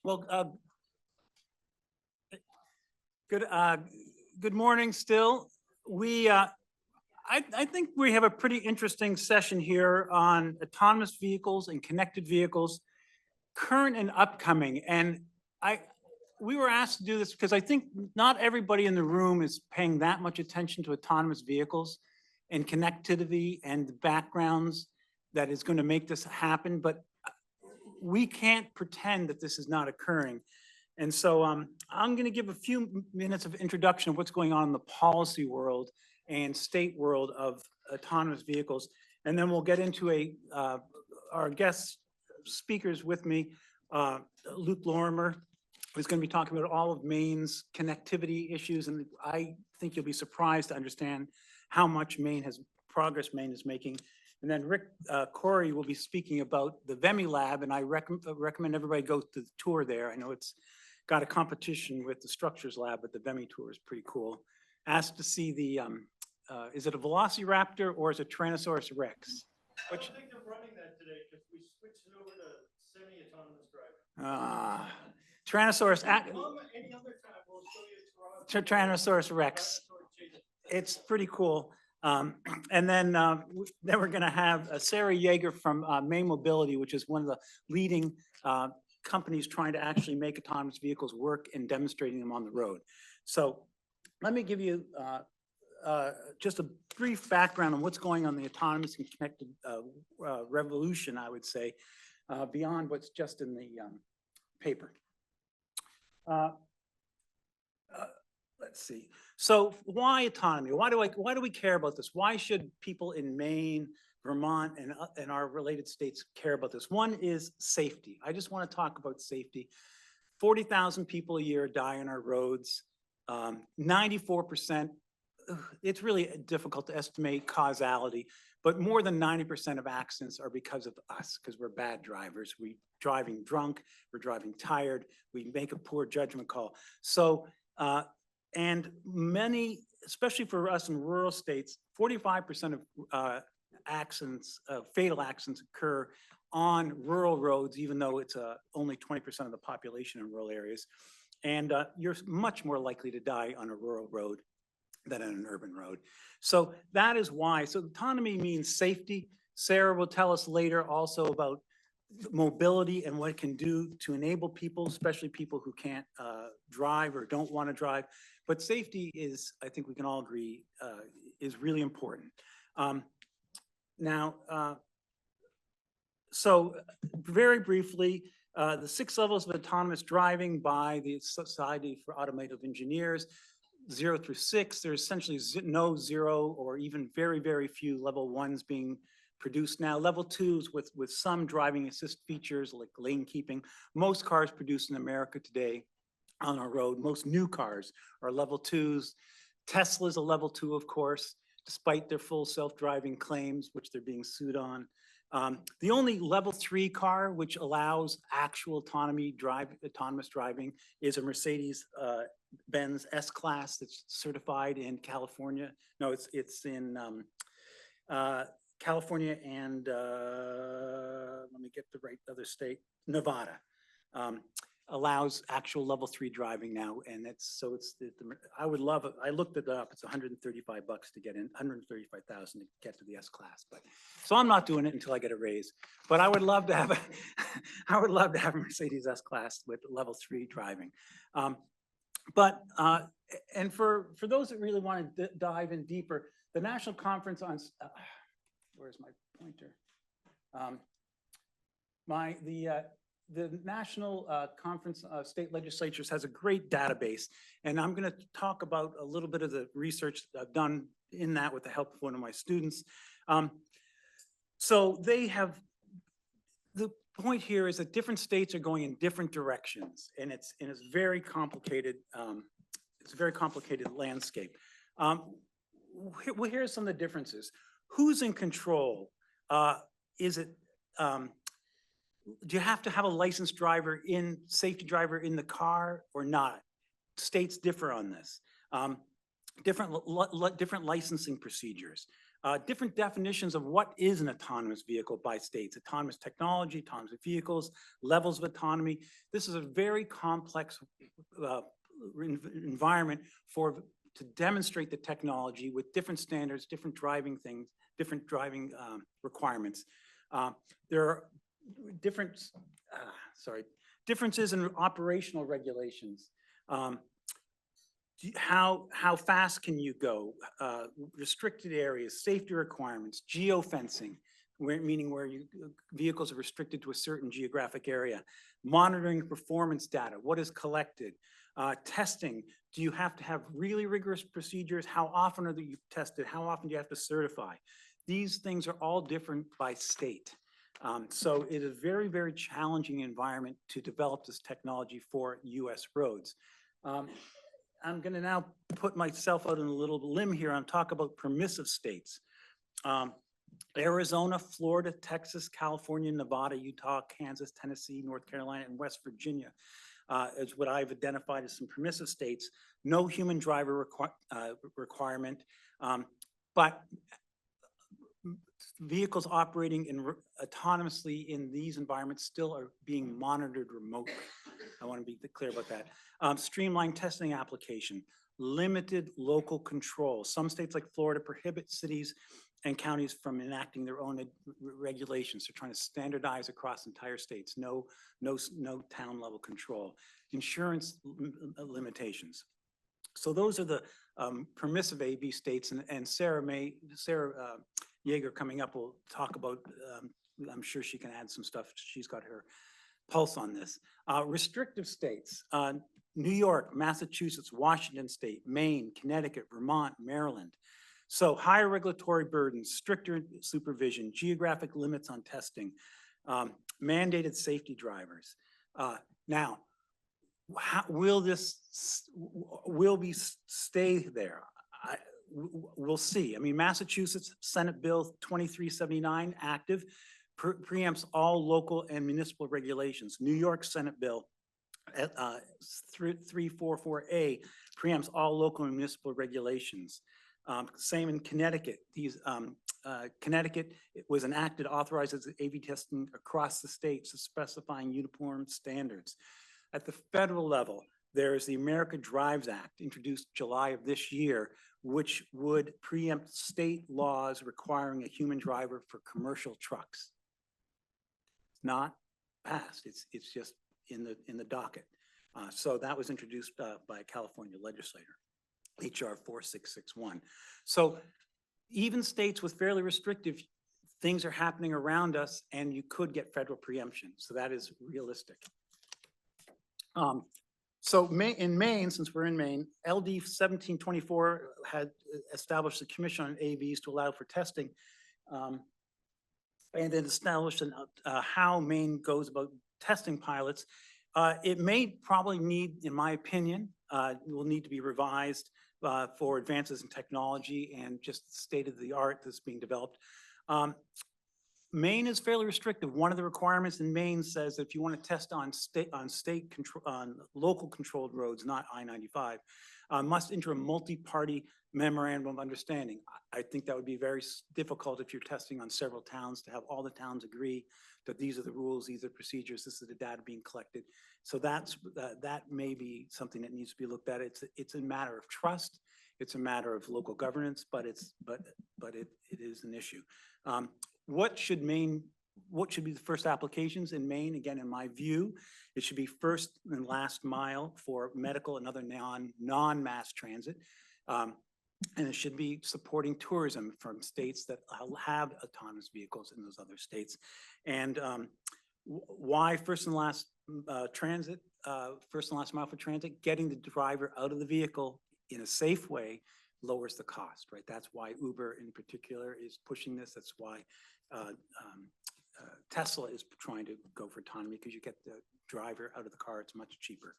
Well, good morning still. I think we have a pretty interesting session here on autonomous vehicles and connected vehicles, current and upcoming. And we were asked to do this because I think not everybody in the room is paying that much attention to autonomous vehicles and connectivity and the backgrounds that is going to make this happen. But we can't pretend that this is not occurring. And so I'm going to give a few minutes of introduction of what's going on in the policy world and state world of autonomous vehicles. And then we'll get into our guest speakers with me, Luke Lorimer, who's going to be talking about all of Maine's connectivity issues. And I think you'll be surprised to understand how much progress Maine is making. And then Rick Corey will be speaking about the VEMI lab, and I recommend everybody go to the tour there. I know it's got a competition with the structures lab, but the VEMI tour is pretty cool. Asked to see the, is it a Velociraptor or is it Tyrannosaurus Rex? I don't think they're running that today because we switched it over to semi-autonomous driving. Tyrannosaurus, Any other time we'll show you Tyrannosaurus Rex. It's pretty cool. And then we're going to have Sarah Yeager from Maine Mobility, which is one of the leading companies trying to actually make autonomous vehicles work and demonstrating them on the road. So let me give you just a brief background on what's going on in the autonomous and connected revolution, I would say, beyond what's just in the paper. Let's see. So why autonomy? Why do we care about this? Why should people in Maine, Vermont, and our related states care about this? One is safety. I just want to talk about safety. 40,000 people a year die on our roads. 94%, it's really difficult to estimate causality, but more than 90% of accidents are because of us, because we're bad drivers. We're driving drunk, we're driving tired, we make a poor judgment call. So, and many, especially for us in rural states, 45% of accidents, fatal accidents occur on rural roads, even though it's only 20% of the population in rural areas. And you're much more likely to die on a rural road than on an urban road. So that is why. So autonomy means safety. Sarah will tell us later also about mobility and what it can do to enable people, especially people who can't drive or don't want to drive. But safety is, I think we can all agree, is really important. So very briefly, the 6 levels of autonomous driving by the Society for Automotive Engineers, 0 through 6, there's essentially no 0 or even very, very few level 1s being produced now. Level 2s with some driving assist features like lane keeping. Most cars produced in America today on our road, most new cars are level 2s. Tesla's a level 2, of course, despite their full self-driving claims, which they're being sued on. The only level 3 car which allows actual autonomous driving is a Mercedes-Benz S-Class that's certified in California. No, it's in California and let me get the right other state, Nevada. Allows actual level 3 driving now, and I would love it. I looked it up. It's $135 to get in, $135,000 to get to the S-Class. But so I'm not doing it until I get a raise. But I would love to have a Mercedes S-Class with level 3 driving. And for those that really want to dive in deeper, the National Conference on where's my pointer? The National Conference of State Legislatures has a great database, and I'm going to talk about a little bit of the research that I've done in that with the help of one of my students. So they have, the point here is that different states are going in different directions, and it's very complicated. It's a very complicated landscape. Well, here are some of the differences. Who's in control? Do you have to have a licensed driver safety driver in the car or not? States differ on this. Different licensing procedures. different definitions of what is an autonomous vehicle by states, autonomous technology, autonomous vehicles, levels of autonomy. This is a very complex environment to demonstrate the technology with different standards, different driving things, different driving requirements. There are differences in operational regulations. How fast can you go? Restricted areas, safety requirements, geofencing, meaning where vehicles are restricted to a certain geographic area. Monitoring performance data, what is collected? Testing, do you have to have really rigorous procedures? How often are you tested? How often do you have to certify? These things are all different by state. So it is a very, very challenging environment to develop this technology for US roads. I'm going to now put myself out on a little limb here and talk about permissive states. Arizona, Florida, Texas, California, Nevada, Utah, Kansas, Tennessee, North Carolina, and West Virginia is what I've identified as some permissive states. No human driver requirement, but vehicles operating autonomously in these environments still are being monitored remotely. I want to be clear about that. Streamlined testing application, limited local control. Some states like Florida prohibit cities and counties from enacting their own regulations. They're trying to standardize across entire states. No town level control. Insurance limitations. So those are the permissive AV states, and Sarah Yeager coming up will talk about, I'm sure she can add some stuff. She's got her pulse on this. Restrictive states, New York, Massachusetts, Washington State, Maine, Connecticut, Vermont, Maryland. So higher regulatory burdens, stricter supervision, geographic limits on testing, mandated safety drivers. Now, will we stay there? We'll see. I mean, Massachusetts Senate Bill 2379 active preempts all local and municipal regulations. New York Senate Bill 344A preempts all local and municipal regulations. Same in Connecticut. Connecticut was enacted, authorizes AV testing across the states, specifying uniform standards. At the federal level, there is the America Drives Act, introduced July of this year, which would preempt state laws requiring a human driver for commercial trucks. It's not passed. It's just in the docket. So that was introduced by a California legislator, HR 4661. So even states with fairly restrictive things are happening around us, and you could get federal preemption. So that is realistic. So in Maine, since we're in Maine, LD 1724 had established a commission on AVs to allow for testing, and then established how Maine goes about testing pilots. It may probably need, in my opinion, will need to be revised for advances in technology and just state of the art that's being developed. Maine is fairly restrictive. One of the requirements in Maine says that if you want to test on local controlled roads, not I-95, must enter a multi-party memorandum of understanding. I think that would be very difficult if you're testing on several towns to have all the towns agree that these are the rules, these are procedures, this is the data being collected. So that may be something that needs to be looked at. It's a matter of trust. It's a matter of local governance, but it is an issue. What should be the first applications in Maine? Again, in my view, it should be first and last mile for medical and other non-mass transit. And it should be supporting tourism from states that have autonomous vehicles in those other states. And why first and last transit, first and last mile for transit? Getting the driver out of the vehicle in a safe way lowers the cost, right? That's why Uber in particular is pushing this. That's why Tesla is trying to go for autonomy, because you get the driver out of the car, it's much cheaper.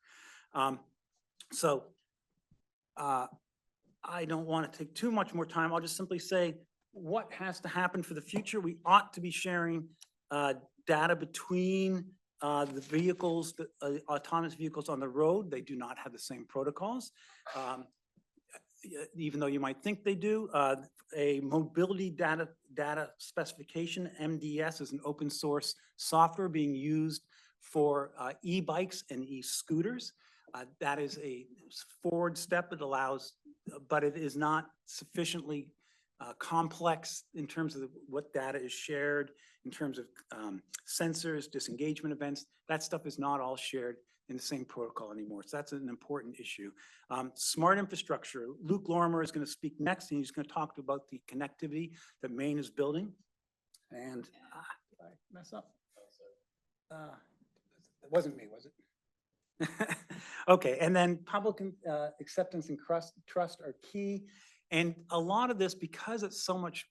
I don't want to take too much more time. I'll just simply say what has to happen for the future. We ought to be sharing data between the vehicles, the autonomous vehicles on the road. They do not have the same protocols. even though you might think they do. A mobility data specification, MDS, is an open source software being used for e-bikes and e-scooters. That is a forward step. It allows, but it is not sufficiently complex in terms of what data is shared, in terms of sensors, disengagement events. That stuff is not all shared in the same protocol anymore. So that's an important issue. Smart infrastructure. Luke Lorimer is going to speak next, and he's going to talk about the connectivity that Maine is building. And did I mess up? It wasn't me, was it? Okay, and then public acceptance and trust are key. And a lot of this, because it's so much,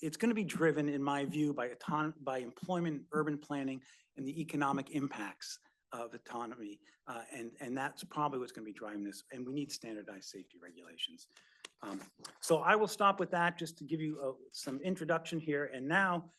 it's going to be driven, in my view, by employment, urban planning, and the economic impacts of autonomy. And that's probably what's going to be driving this. And we need standardized safety regulations. So I will stop with that just to give you some introduction here. And now